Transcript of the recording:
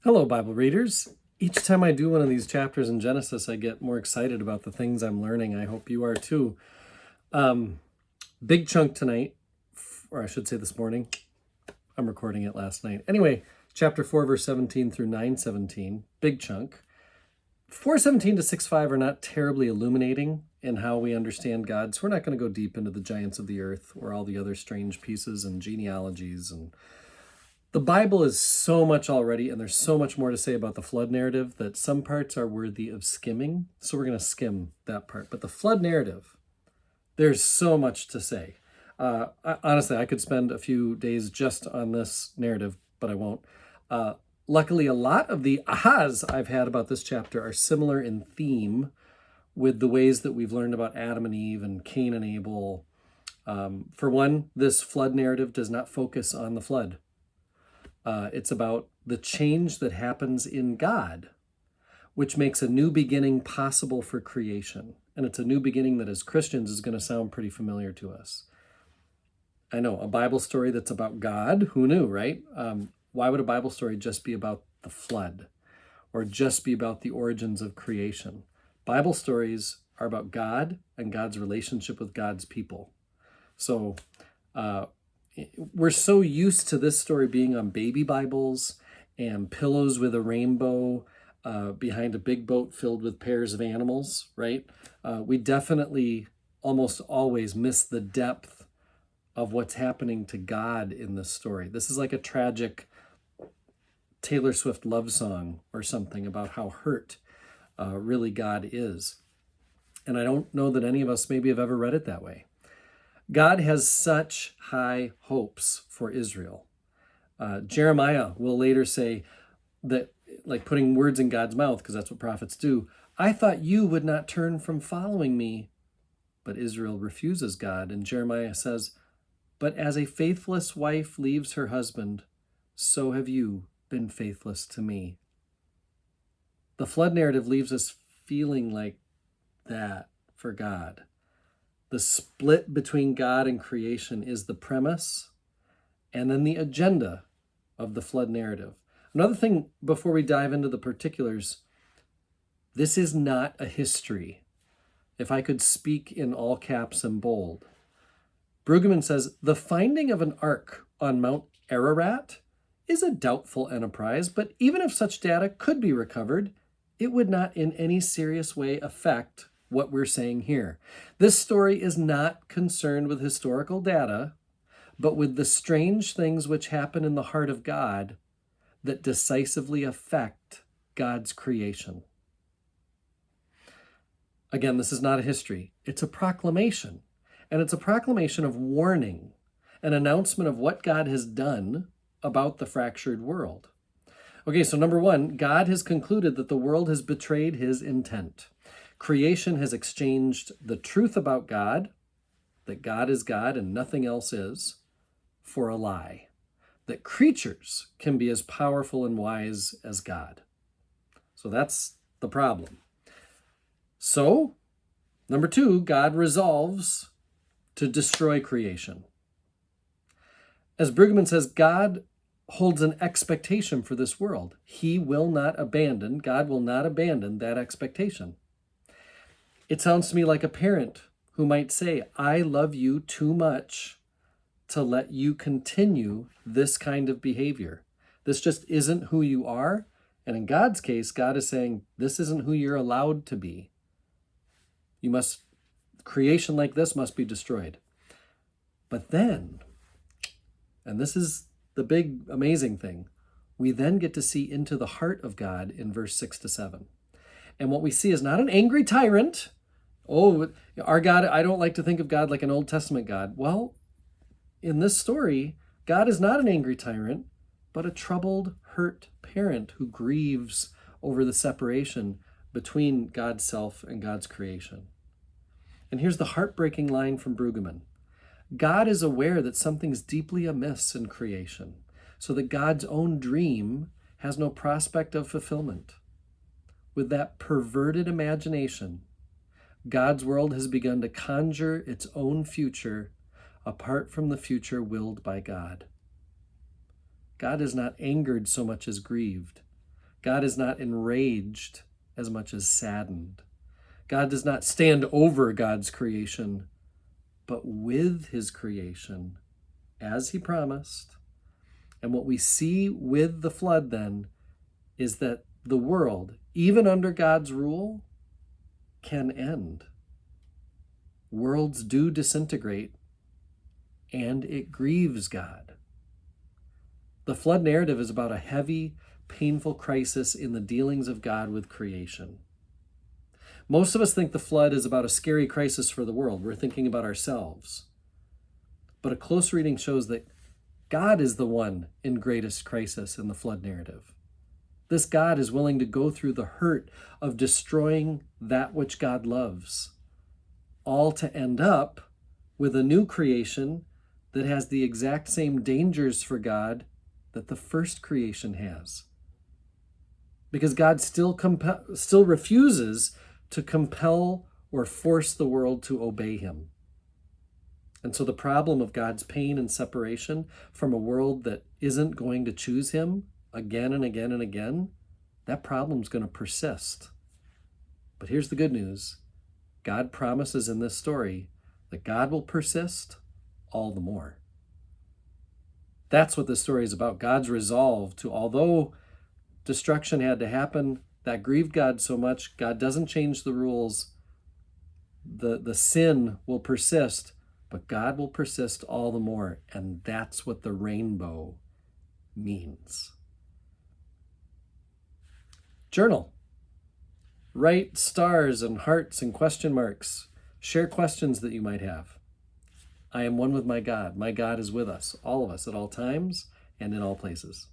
Hello, Bible readers. Each time I do one of these chapters in Genesis, I get more excited about the things I'm learning. I hope you are too. Big chunk tonight, or I should say this morning. I'm recording it last night. Anyway, chapter 4, verse 17 through 9:17, big chunk. 4:17 to 6:5 are not terribly illuminating in how we understand God, so we're not going to go deep into the giants of the earth or all the other strange pieces and genealogies. And the Bible is so much already, and there's so much more to say about the flood narrative that some parts are worthy of skimming, so we're going to skim that part. But the flood narrative, there's so much to say. Honestly, I could spend a few days just on this narrative, but I won't. Luckily, a lot of the ahas I've had about this chapter are similar in theme with the ways that we've learned about Adam and Eve and Cain and Abel. For one, this flood narrative does not focus on the flood. It's about the change that happens in God, which makes a new beginning possible for creation. And it's a new beginning that as Christians is going to sound pretty familiar to us. I know, a Bible story that's about God, who knew, right? Why would a Bible story just be about the flood or just be about the origins of creation? Bible stories are about God and God's relationship with God's people. So we're so used to this story being on baby Bibles and pillows with a rainbow behind a big boat filled with pairs of animals, right? We definitely almost always miss the depth of what's happening to God in this story. This is like a tragic Taylor Swift love song or something about how hurt really God is. And I don't know that any of us maybe have ever read it that way. God has such high hopes for Israel. Jeremiah will later say that, like putting words in God's mouth, because that's what prophets do, I thought you would not turn from following me. But Israel refuses God. And Jeremiah says, but as a faithless wife leaves her husband, so have you been faithless to me. The flood narrative leaves us feeling like that for God. The split between God and creation is the premise and then the agenda of the flood narrative. Another thing before we dive into the particulars, this is not a history. If I could speak in all caps and bold. Brueggemann says, the finding of an ark on Mount Ararat is a doubtful enterprise, but even if such data could be recovered, it would not in any serious way affect what we're saying here. This story is not concerned with historical data, but with the strange things which happen in the heart of God that decisively affect God's creation. Again, this is not a history. It's a proclamation. And it's a proclamation of warning, an announcement of what God has done about the fractured world. Okay, so number one, God has concluded that the world has betrayed his intent. Creation has exchanged the truth about God, that God is God and nothing else is, for a lie, that creatures can be as powerful and wise as God. So that's the problem. So, number two, God resolves to destroy creation. As Brueggemann says, God holds an expectation for this world. He will not abandon, God will not abandon that expectation. It sounds to me like a parent who might say, I love you too much to let you continue this kind of behavior. This just isn't who you are. And in God's case, God is saying, this isn't who you're allowed to be. Creation like this must be destroyed. But then, and this is the big amazing thing, we then get to see into the heart of God in verse 6 to 7. And what we see is not an angry tyrant. Oh, our God, I don't like to think of God like an Old Testament God. Well, in this story, God is not an angry tyrant, but a troubled, hurt parent who grieves over the separation between God's self and God's creation. And here's the heartbreaking line from Brueggemann. God is aware that something's deeply amiss in creation, so that God's own dream has no prospect of fulfillment. With that perverted imagination, God's world has begun to conjure its own future apart from the future willed by God. God is not angered so much as grieved. God is not enraged as much as saddened. God does not stand over God's creation, but with his creation, as he promised. And what we see with the flood then is that the world, even under God's rule, can end. Worlds do disintegrate, and it grieves God. The flood narrative is about a heavy, painful crisis in the dealings of God with creation. Most of us think the flood is about a scary crisis for the world. We're thinking about ourselves. But a close reading shows that God is the one in greatest crisis in the flood narrative. This God is willing to go through the hurt of destroying that which God loves, all to end up with a new creation that has the exact same dangers for God that the first creation has. Because God still refuses to compel or force the world to obey him. And so the problem of God's pain and separation from a world that isn't going to choose him again and again and again, that problem's going to persist. But here's the good news. God promises in this story that God will persist all the more. That's what this story is about. God's resolve to, although destruction had to happen, that grieved God so much, God doesn't change the rules. The sin will persist, but God will persist all the more. And that's what the rainbow means. Journal. Write stars and hearts and question marks. Share questions that you might have. I am one with my God. My God is with us, all of us, at all times and in all places.